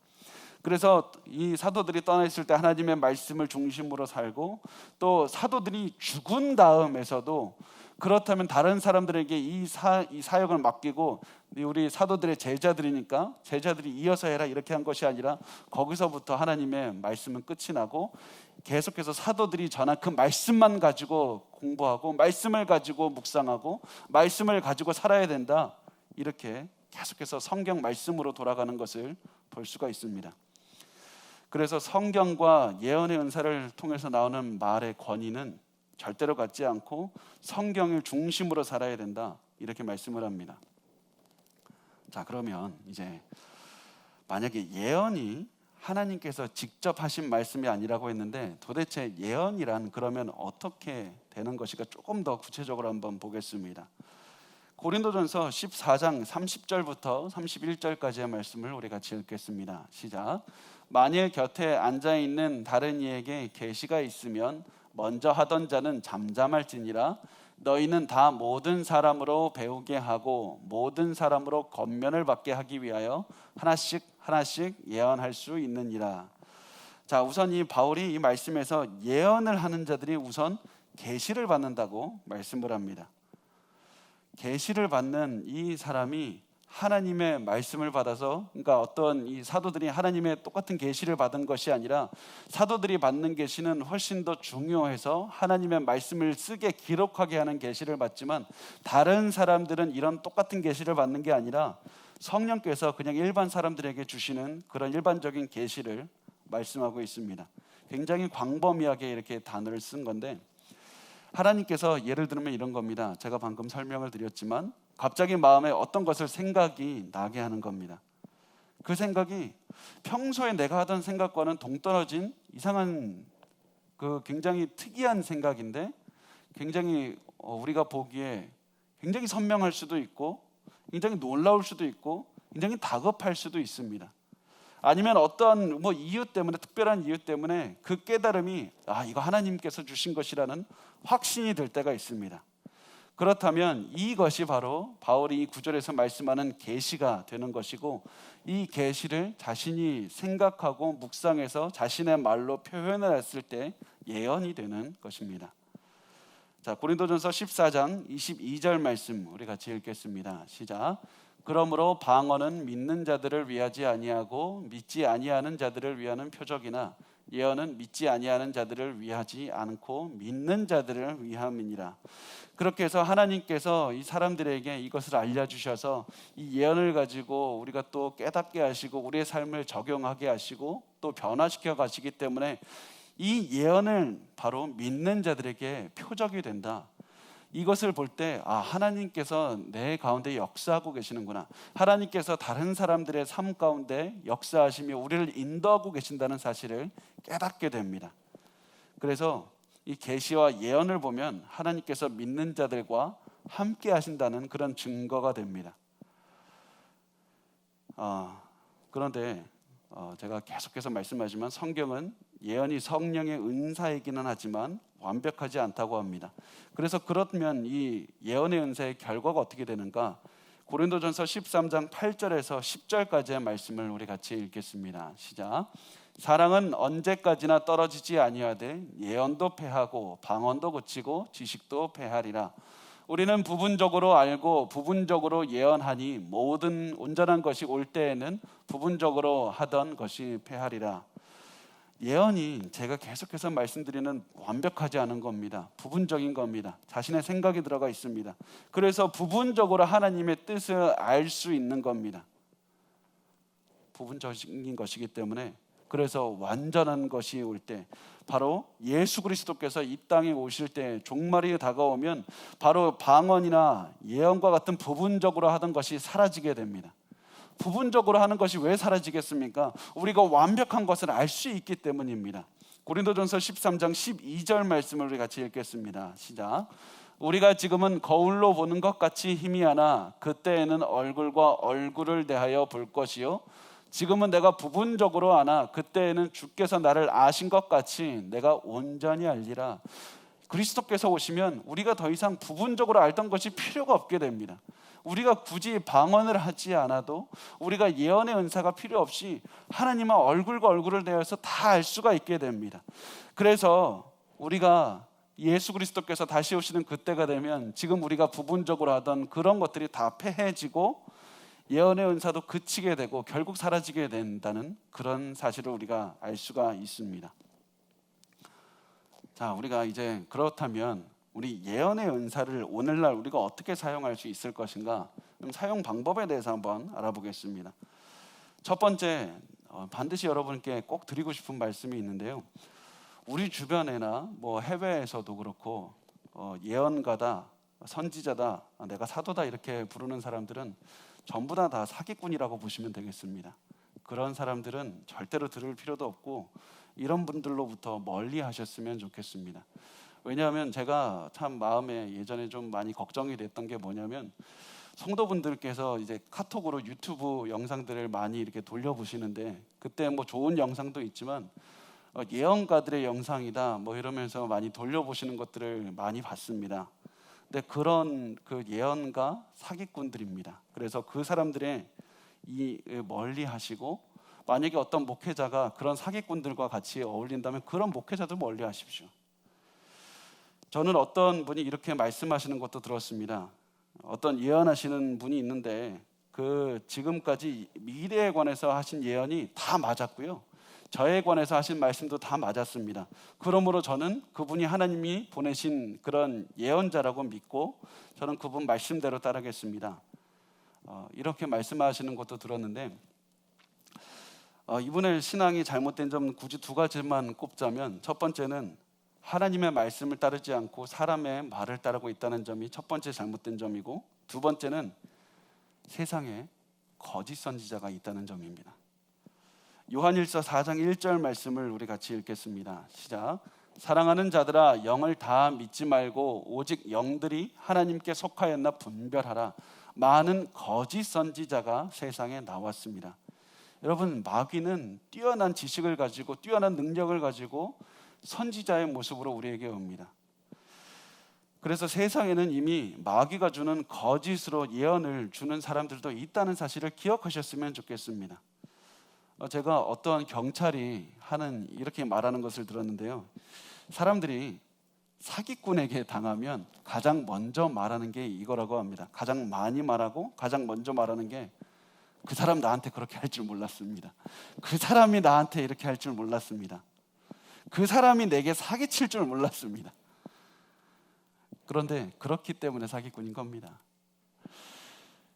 그래서 이 사도들이 떠나 있을 때 하나님의 말씀을 중심으로 살고, 또 사도들이 죽은 다음에서도 그렇다면 다른 사람들에게 이 사역을 맡기고 우리 사도들의 제자들이니까 제자들이 이어서 해라 이렇게 한 것이 아니라 거기서부터 하나님의 말씀은 끝이 나고 계속해서 사도들이 전한 그 말씀만 가지고 공부하고 말씀을 가지고 묵상하고 말씀을 가지고 살아야 된다, 이렇게 계속해서 성경 말씀으로 돌아가는 것을 볼 수가 있습니다. 그래서 성경과 예언의 은사를 통해서 나오는 말의 권위는 절대로 갖지 않고 성경을 중심으로 살아야 된다, 이렇게 말씀을 합니다. 자, 그러면 이제 만약에 예언이 하나님께서 직접 하신 말씀이 아니라고 했는데 도대체 예언이란 그러면 어떻게 되는 것인가 조금 더 구체적으로 한번 보겠습니다. 고린도전서 14장 30절부터 31절까지의 말씀을 우리 같이 읽겠습니다. 시작. 만일 곁에 앉아있는 다른 이에게 계시가 있으면 먼저 하던 자는 잠잠할지니라. 너희는 다 모든 사람으로 배우게 하고 모든 사람으로 권면을 받게 하기 위하여 하나씩 하나씩 예언할 수 있느니라. 자, 우선 이 바울이 이 말씀에서 예언을 하는 자들이 우선 계시를 받는다고 말씀을 합니다. 계시를 받는 이 사람이 하나님의 말씀을 받아서, 그러니까 어떤 이 사도들이 하나님의 똑같은 계시를 받은 것이 아니라 사도들이 받는 계시는 훨씬 더 중요해서 하나님의 말씀을 쓰게 기록하게 하는 계시를 받지만, 다른 사람들은 이런 똑같은 계시를 받는 게 아니라 성령께서 그냥 일반 사람들에게 주시는 그런 일반적인 계시를 말씀하고 있습니다. 굉장히 광범위하게 이렇게 단어를 쓴 건데, 하나님께서 예를 들면 이런 겁니다. 제가 방금 설명을 드렸지만 갑자기 마음에 어떤 것을 생각이 나게 하는 겁니다. 그 생각이 평소에 내가 하던 생각과는 동떨어진 이상한 그 굉장히 특이한 생각인데, 굉장히 우리가 보기에 굉장히 선명할 수도 있고 굉장히 놀라울 수도 있고 굉장히 다급할 수도 있습니다. 아니면 어떤 이유 때문에, 특별한 이유 때문에 그 깨달음이 이거 하나님께서 주신 것이라는 확신이 들 때가 있습니다. 그렇다면 이것이 바로 바울이 이 구절에서 말씀하는 계시가 되는 것이고, 이 계시를 자신이 생각하고 묵상해서 자신의 말로 표현을 했을 때 예언이 되는 것입니다. 자, 고린도전서 14장 22절 말씀 우리 같이 읽겠습니다. 시작. 그러므로 방언은 믿는 자들을 위하지 아니하고 믿지 아니하는 자들을 위하는 표적이나 예언은 믿지 아니하는 자들을 위하지 않고 믿는 자들을 위함이니라. 그렇게 해서 하나님께서 이 사람들에게 이것을 알려주셔서 이 예언을 가지고 우리가 또 깨닫게 하시고 우리의 삶을 적용하게 하시고 또 변화시켜 가시기 때문에 이 예언을 바로 믿는 자들에게 표적이 된다. 이것을 볼 때 하나님께서 내 가운데 역사하고 계시는구나, 하나님께서 다른 사람들의 삶 가운데 역사하시며 우리를 인도하고 계신다는 사실을 깨닫게 됩니다. 그래서 이 계시와 예언을 보면 하나님께서 믿는 자들과 함께 하신다는 그런 증거가 됩니다. 그런데 제가 계속해서 말씀하지만 성경은 예언이 성령의 은사이기는 하지만 완벽하지 않다고 합니다. 그래서 그러면 이 예언의 은사의 결과가 어떻게 되는가? 고린도전서 13장 8절에서 10절까지의 말씀을 우리 같이 읽겠습니다. 시작. 사랑은 언제까지나 떨어지지 아니하되 예언도 패하고 방언도 그치고 지식도 패하리라. 우리는 부분적으로 알고 부분적으로 예언하니 모든 온전한 것이 올 때에는 부분적으로 하던 것이 패하리라. 예언이 제가 계속해서 말씀드리는 완벽하지 않은 겁니다. 부분적인 겁니다. 자신의 생각이 들어가 있습니다. 그래서 부분적으로 하나님의 뜻을 알 수 있는 겁니다. 부분적인 것이기 때문에, 그래서 완전한 것이 올 때, 바로 예수 그리스도께서 이 땅에 오실 때 종말이 다가오면 바로 방언이나 예언과 같은 부분적으로 하던 것이 사라지게 됩니다. 부분적으로 하는 것이 왜 사라지겠습니까? 우리가 완벽한 것을 알 수 있기 때문입니다. 고린도전서 13장 12절 말씀을 우리 같이 읽겠습니다. 시작. 우리가 지금은 거울로 보는 것 같이 희미하나 그때에는 얼굴과 얼굴을 대하여 볼 것이요 지금은 내가 부분적으로 아나 그때에는 주께서 나를 아신 것 같이 내가 온전히 알리라. 그리스도께서 오시면 우리가 더 이상 부분적으로 알던 것이 필요가 없게 됩니다. 우리가 굳이 방언을 하지 않아도, 우리가 예언의 은사가 필요 없이 하나님의 얼굴과 얼굴을 대해서 다 알 수가 있게 됩니다. 그래서 우리가 예수 그리스도께서 다시 오시는 그때가 되면 지금 우리가 부분적으로 하던 그런 것들이 다 패해지고 예언의 은사도 그치게 되고 결국 사라지게 된다는 그런 사실을 우리가 알 수가 있습니다. 자, 우리가 이제 그렇다면 우리 예언의 은사를 오늘날 우리가 어떻게 사용할 수 있을 것인가? 그럼 사용 방법에 대해서 한번 알아보겠습니다. 첫 번째, 반드시 여러분께 꼭 드리고 싶은 말씀이 있는데요. 우리 주변에나 뭐 해외에서도 그렇고 예언가다, 선지자다, 내가 사도다 이렇게 부르는 사람들은 전부 다 사기꾼이라고 보시면 되겠습니다. 그런 사람들은 절대로 들을 필요도 없고 이런 분들로부터 멀리 하셨으면 좋겠습니다. 왜냐하면 제가 참 마음에 예전에 좀 많이 걱정이 됐던 게 뭐냐면, 성도분들께서 이제 카톡으로 유튜브 영상들을 많이 이렇게 돌려보시는데 그때 뭐 좋은 영상도 있지만 예언가들의 영상이다 뭐 이러면서 많이 돌려보시는 것들을 많이 봤습니다. 근데 그런 그 예언가 사기꾼들입니다. 그래서 그 사람들의 멀리 하시고, 만약에 어떤 목회자가 그런 사기꾼들과 같이 어울린다면 그런 목회자도 멀리 하십시오. 저는 어떤 분이 이렇게 말씀하시는 것도 들었습니다. 어떤 예언하시는 분이 있는데 그 지금까지 미래에 관해서 하신 예언이 다 맞았고요, 저에 관해서 하신 말씀도 다 맞았습니다. 그러므로 저는 그분이 하나님이 보내신 그런 예언자라고 믿고 저는 그분 말씀대로 따르겠습니다. 이렇게 말씀하시는 것도 들었는데, 이분의 신앙이 잘못된 점은 굳이 두 가지만 꼽자면, 첫 번째는 하나님의 말씀을 따르지 않고 사람의 말을 따르고 있다는 점이 첫 번째 잘못된 점이고, 두 번째는 세상에 거짓 선지자가 있다는 점입니다. 요한일서 4장 1절 말씀을 우리 같이 읽겠습니다. 시작. 사랑하는 자들아, 영을 다 믿지 말고 오직 영들이 하나님께 속하였나 분별하라. 많은 거짓 선지자가 세상에 나왔습니다. 여러분, 마귀는 뛰어난 지식을 가지고 뛰어난 능력을 가지고 선지자의 모습으로 우리에게 옵니다. 그래서 세상에는 이미 마귀가 주는 거짓으로 예언을 주는 사람들도 있다는 사실을 기억하셨으면 좋겠습니다. 제가 어떤 경찰이 이렇게 말하는 것을 들었는데요. 사람들이 사기꾼에게 당하면 가장 먼저 말하는 게 이거라고 합니다. 가장 많이 말하고 가장 먼저 말하는 게, 그 사람 나한테 그렇게 할 줄 몰랐습니다. 그 사람이 나한테 이렇게 할 줄 몰랐습니다. 그 사람이 내게 사기칠 줄 몰랐습니다. 그런데 그렇기 때문에 사기꾼인 겁니다.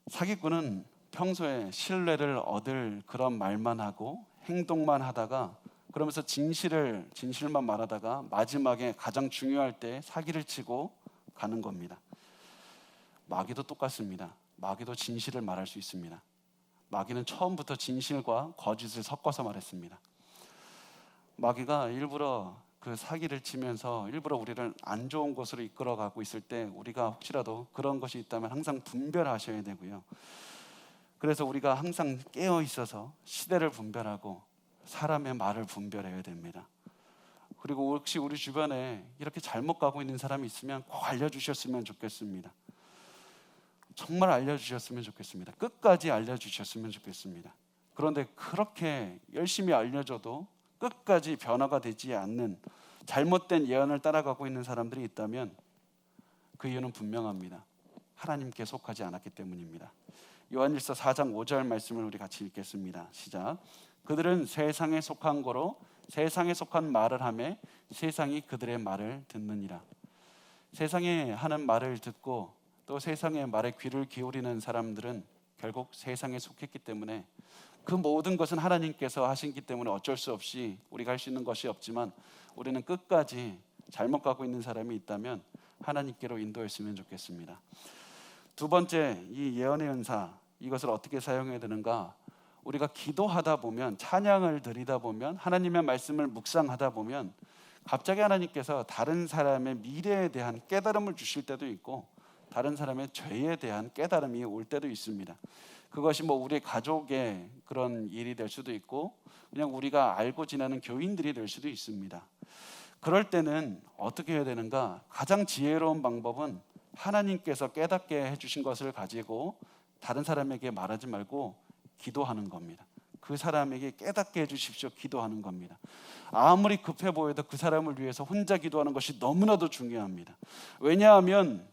사기꾼은 평소에 신뢰를 얻을 그런 말만 하고 행동만 하다가, 그러면서 진실만 말하다가 마지막에 가장 중요할 때 사기를 치고 가는 겁니다. 마귀도 똑같습니다. 마귀도 진실을 말할 수 있습니다. 마귀는 처음부터 진실과 거짓을 섞어서 말했습니다. 마귀가 일부러 그 사기를 치면서 일부러 우리를 안 좋은 곳으로 이끌어가고 있을 때, 우리가 혹시라도 그런 것이 있다면 항상 분별하셔야 되고요. 그래서 우리가 항상 깨어 있어서 시대를 분별하고 사람의 말을 분별해야 됩니다. 그리고 혹시 우리 주변에 이렇게 잘못 가고 있는 사람이 있으면 꼭 알려주셨으면 좋겠습니다. 정말 알려주셨으면 좋겠습니다. 끝까지 알려주셨으면 좋겠습니다. 그런데 그렇게 열심히 알려줘도 끝까지 변화가 되지 않는 잘못된 예언을 따라가고 있는 사람들이 있다면 그 이유는 분명합니다. 하나님께 속하지 않았기 때문입니다. 요한일서 4장 5절 말씀을 우리 같이 읽겠습니다. 시작. 그들은 세상에 속한 거로 세상에 속한 말을 하며 세상이 그들의 말을 듣느니라. 세상에 하는 말을 듣고 또 세상의 말에 귀를 기울이는 사람들은 결국 세상에 속했기 때문에, 그 모든 것은 하나님께서 하신기 때문에 어쩔 수 없이 우리가 할 수 있는 것이 없지만, 우리는 끝까지 잘못 가고 있는 사람이 있다면 하나님께로 인도했으면 좋겠습니다. 두 번째, 이 예언의 은사, 이것을 어떻게 사용해야 되는가? 우리가 기도하다 보면, 찬양을 드리다 보면, 하나님의 말씀을 묵상하다 보면 갑자기 하나님께서 다른 사람의 미래에 대한 깨달음을 주실 때도 있고 다른 사람의 죄에 대한 깨달음이 올 때도 있습니다. 그것이 뭐 우리 가족의 그런 일이 될 수도 있고 그냥 우리가 알고 지내는 교인들이 될 수도 있습니다. 그럴 때는 어떻게 해야 되는가? 가장 지혜로운 방법은 하나님께서 깨닫게 해주신 것을 가지고 다른 사람에게 말하지 말고 기도하는 겁니다. 그 사람에게 깨닫게 해주십시오. 기도하는 겁니다. 아무리 급해 보여도 그 사람을 위해서 혼자 기도하는 것이 너무나도 중요합니다. 왜냐하면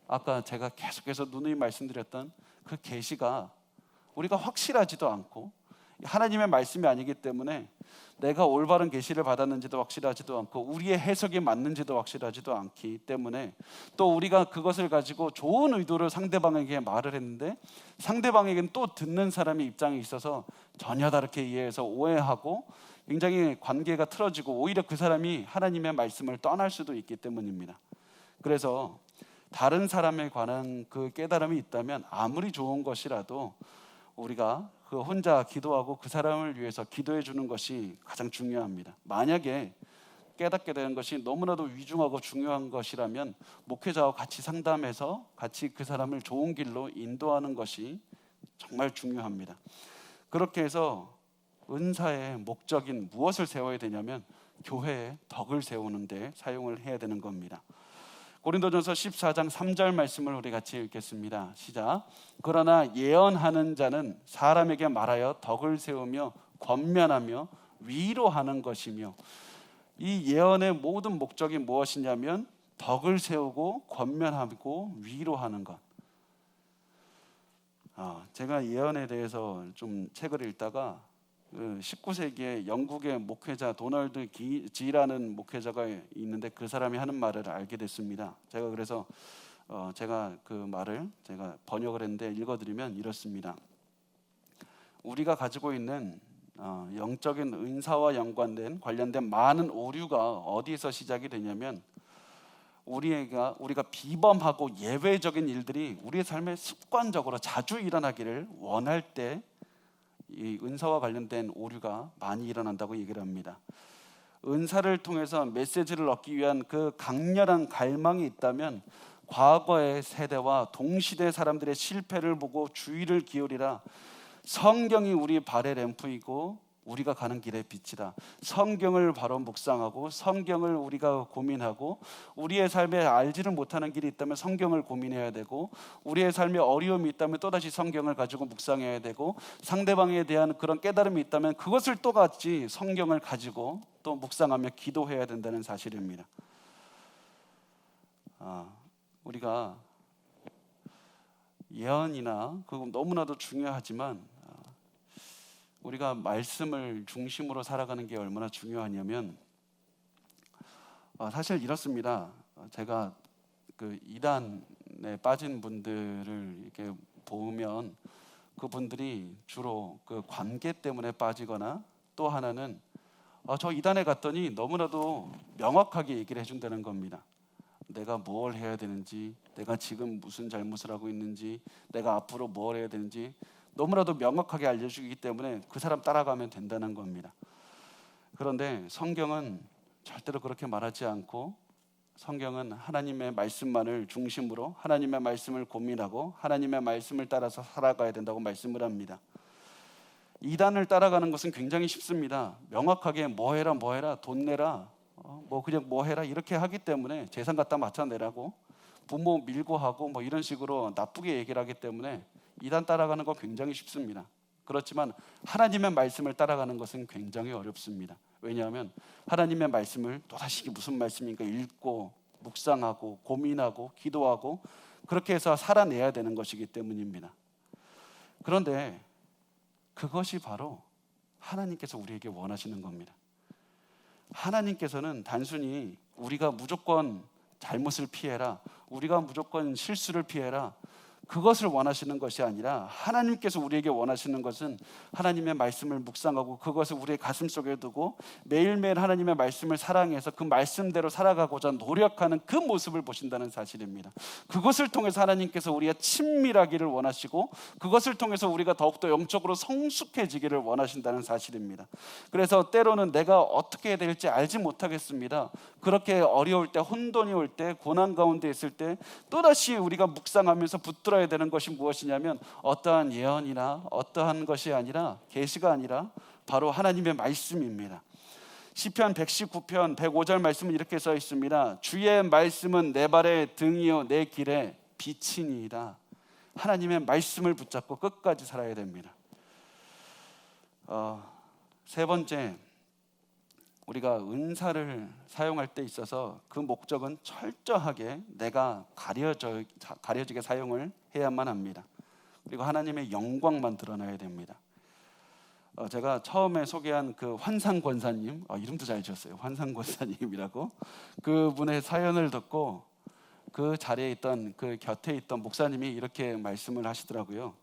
아까 제가 계속해서 누누이 말씀드렸던 그 계시가 우리가 확실하지도 않고 하나님의 말씀이 아니기 때문에 내가 올바른 계시를 받았는지도 확실하지도 않고 우리의 해석이 맞는지도 확실하지도 않기 때문에 또 우리가 그것을 가지고 좋은 의도로 상대방에게 말을 했는데 상대방에게는 또 듣는 사람의 입장에 있어서 전혀 다르게 이해해서 오해하고 굉장히 관계가 틀어지고 오히려 그 사람이 하나님의 말씀을 떠날 수도 있기 때문입니다. 그래서 다른 사람에 관한 그 깨달음이 있다면 아무리 좋은 것이라도 우리가 그 혼자 기도하고 그 사람을 위해서 기도해 주는 것이 가장 중요합니다. 만약에 깨닫게 되는 것이 너무나도 위중하고 중요한 것이라면 목회자와 같이 상담해서 같이 그 사람을 좋은 길로 인도하는 것이 정말 중요합니다. 그렇게 해서 은사의 목적인 무엇을 세워야 되냐면 교회의 덕을 세우는 데 사용을 해야 되는 겁니다. 고린도전서 14장 3절 말씀을 우리 같이 읽겠습니다. 시작. 그러나 예언하는 자는 사람에게 말하여 덕을 세우며 권면하며 위로하는 것이며 이 예언의 모든 목적이 무엇이냐면 덕을 세우고 권면하고 위로하는 것. 제가 예언에 대해서 좀 책을 읽다가 19세기에 영국의 목회자 도널드 지라는 목회자가 있는데 그 사람이 하는 말을 알게 됐습니다. 제가 그래서 제가 그 말을 제가 번역을 했는데 읽어드리면 이렇습니다. 우리가 가지고 있는 영적인 은사와 연관된 관련된 많은 오류가 어디에서 시작이 되냐면 우리가 비범하고 예외적인 일들이 우리의 삶에 습관적으로 자주 일어나기를 원할 때 이 은사와 관련된 오류가 많이 일어난다고 얘기를 합니다. 은사를 통해서 메시지를 얻기 위한 그 강렬한 갈망이 있다면 과거의 세대와 동시대 사람들의 실패를 보고 주의를 기울이라. 성경이 우리 발의 램프이고 우리가 가는 길의 빛이다. 성경을 바로 묵상하고 성경을 우리가 고민하고 우리의 삶에 알지를 못하는 길이 있다면 성경을 고민해야 되고 우리의 삶에 어려움이 있다면 또다시 성경을 가지고 묵상해야 되고 상대방에 대한 그런 깨달음이 있다면 그것을 또같이 성경을 가지고 또 묵상하며 기도해야 된다는 사실입니다. 우리가 예언이나 그거 너무나도 중요하지만 우리가 말씀을 중심으로 살아가는 게 얼마나 중요하냐면 사실 이렇습니다. 제가 그 이단에 빠진 분들을 이렇게 보면 그분들이 주로 그 관계 때문에 빠지거나 또 하나는 저 이단에 갔더니 너무나도 명확하게 얘기를 해준다는 겁니다. 내가 뭘 해야 되는지, 내가 지금 무슨 잘못을 하고 있는지, 내가 앞으로 뭘 해야 되는지 너무나도 명확하게 알려주기 때문에 그 사람 따라가면 된다는 겁니다. 그런데 성경은 절대로 그렇게 말하지 않고 성경은 하나님의 말씀만을 중심으로 하나님의 말씀을 고민하고 하나님의 말씀을 따라서 살아가야 된다고 말씀을 합니다. 이단을 따라가는 것은 굉장히 쉽습니다. 명확하게 뭐 해라 돈 내라 그냥 뭐 해라 이렇게 하기 때문에 재산 갖다 맞춰내라고 부모 밀고 하고 이런 식으로 나쁘게 얘기를 하기 때문에 이단 따라가는 거 굉장히 쉽습니다. 그렇지만 하나님의 말씀을 따라가는 것은 굉장히 어렵습니다. 왜냐하면 하나님의 말씀을 또다시 이게 무슨 말씀인가 읽고 묵상하고 고민하고 기도하고 그렇게 해서 살아내야 되는 것이기 때문입니다. 그런데 그것이 바로 하나님께서 우리에게 원하시는 겁니다. 하나님께서는 단순히 우리가 무조건 잘못을 피해라, 우리가 무조건 실수를 피해라, 그것을 원하시는 것이 아니라 하나님께서 우리에게 원하시는 것은 하나님의 말씀을 묵상하고 그것을 우리의 가슴 속에 두고 매일매일 하나님의 말씀을 사랑해서 그 말씀대로 살아가고자 노력하는 그 모습을 보신다는 사실입니다. 그것을 통해서 하나님께서 우리가 친밀하기를 원하시고 그것을 통해서 우리가 더욱더 영적으로 성숙해지기를 원하신다는 사실입니다. 그래서 때로는 내가 어떻게 해야 될지 알지 못하겠습니다. 그렇게 어려울 때, 혼돈이 올 때, 고난 가운데 있을 때 또다시 우리가 묵상하면서 붙들어야 되는 것이 무엇이냐면 어떠한 예언이나 어떠한 것이 아니라 계시가 아니라 바로 하나님의 말씀입니다. 시편 119편 105절 말씀은 이렇게 써 있습니다. 주의 말씀은 내 발의 등이요 내 길에 빛이니이다. 하나님의 말씀을 붙잡고 끝까지 살아야 됩니다. 세 번째, 우리가 은사를 사용할 때 있어서 그 목적은 철저하게 내가 가려지게 사용을 해야만 합니다. 그리고 하나님의 영광만 드러나야 됩니다. 제가 처음에 소개한 그 환상 권사님, 이름도 잘 지었어요. 환상 권사님이라고. 그분의 사연을 듣고 그 자리에 있던 그 곁에 있던 목사님이 이렇게 말씀을 하시더라고요.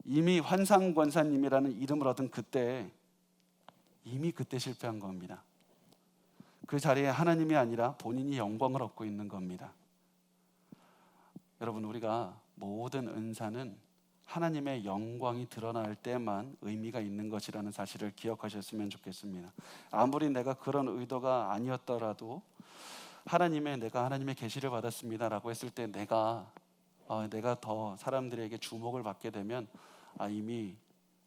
이미 환상 권사님이라는 이름을 얻은 그때 이미 그때 실패한 겁니다. 그 자리에 하나님이 아니라 본인이 영광을 얻고 있는 겁니다. 여러분, 우리가 모든 은사는 하나님의 영광이 드러날 때만 의미가 있는 것이라는 사실을 기억하셨으면 좋겠습니다. 아무리 내가 그런 의도가 아니었더라도 내가 하나님의 계시를 받았습니다라고 했을 때 내가 더 사람들에게 주목을 받게 되면 이미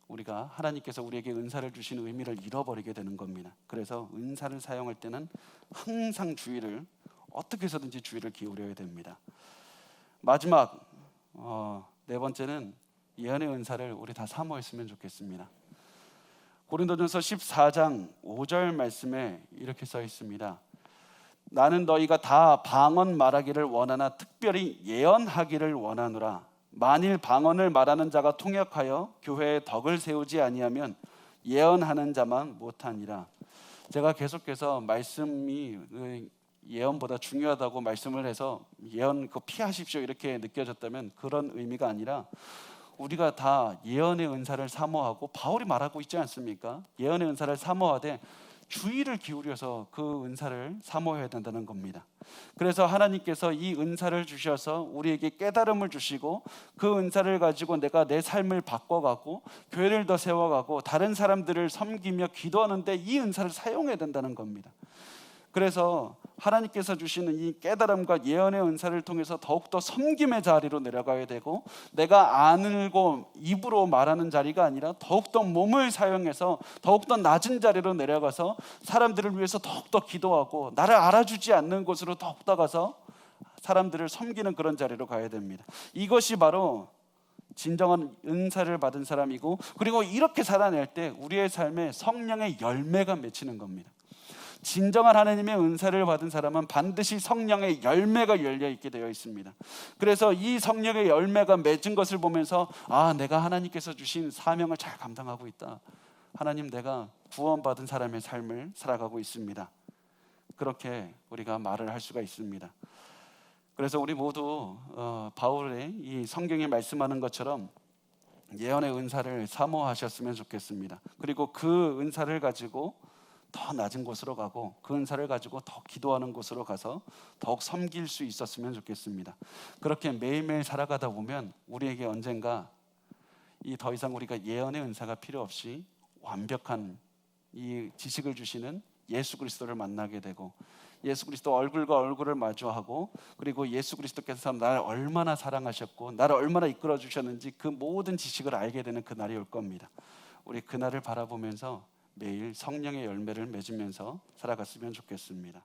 우리가 하나님께서 우리에게 은사를 주신 의미를 잃어버리게 되는 겁니다. 그래서 은사를 사용할 때는 항상 어떻게 해서든지 주의를 기울여야 됩니다. 마지막 네 번째는 예언의 은사를 우리 다 사모했으면 좋겠습니다. 고린도전서 14장 5절 말씀에 이렇게 써 있습니다. 나는 너희가 다 방언 말하기를 원하나 특별히 예언하기를 원하노라. 만일 방언을 말하는 자가 통역하여 교회에 덕을 세우지 아니하면 예언하는 자만 못하니라. 제가 계속해서 말씀이 예언보다 중요하다고 말씀을 해서 예언 그거 피하십시오 이렇게 느껴졌다면 그런 의미가 아니라 우리가 다 예언의 은사를 사모하고 바울이 말하고 있지 않습니까? 예언의 은사를 사모하되 주의를 기울여서 그 은사를 사모해야 된다는 겁니다. 그래서 하나님께서 이 은사를 주셔서 우리에게 깨달음을 주시고 그 은사를 가지고 내가 내 삶을 바꿔가고 교회를 더 세워가고 다른 사람들을 섬기며 기도하는데 이 은사를 사용해야 된다는 겁니다. 그래서 하나님께서 주시는 이 깨달음과 예언의 은사를 통해서 더욱더 섬김의 자리로 내려가야 되고 내가 안을고 입으로 말하는 자리가 아니라 더욱더 몸을 사용해서 더욱더 낮은 자리로 내려가서 사람들을 위해서 더욱더 기도하고 나를 알아주지 않는 곳으로 더욱더 가서 사람들을 섬기는 그런 자리로 가야 됩니다. 이것이 바로 진정한 은사를 받은 사람이고 그리고 이렇게 살아낼 때 우리의 삶에 성령의 열매가 맺히는 겁니다. 진정한 하나님의 은사를 받은 사람은 반드시 성령의 열매가 열려있게 되어 있습니다. 그래서 이 성령의 열매가 맺은 것을 보면서 내가 하나님께서 주신 사명을 잘 감당하고 있다. 하나님, 내가 구원받은 사람의 삶을 살아가고 있습니다. 그렇게 우리가 말을 할 수가 있습니다. 그래서 우리 모두 바울의 이 성경에 말씀하는 것처럼 예언의 은사를 사모하셨으면 좋겠습니다. 그리고 그 은사를 가지고 더 낮은 곳으로 가고 그 은사를 가지고 더 기도하는 곳으로 가서 더욱 섬길 수 있었으면 좋겠습니다. 그렇게 매일매일 살아가다 보면 우리에게 언젠가 더 이상 우리가 예언의 은사가 필요 없이 완벽한 이 지식을 주시는 예수 그리스도를 만나게 되고 예수 그리스도 얼굴과 얼굴을 마주하고 그리고 예수 그리스도께서 나를 얼마나 사랑하셨고 나를 얼마나 이끌어 주셨는지 그 모든 지식을 알게 되는 그날이 올 겁니다. 우리 그날을 바라보면서 매일 성령의 열매를 맺으면서 살아갔으면 좋겠습니다.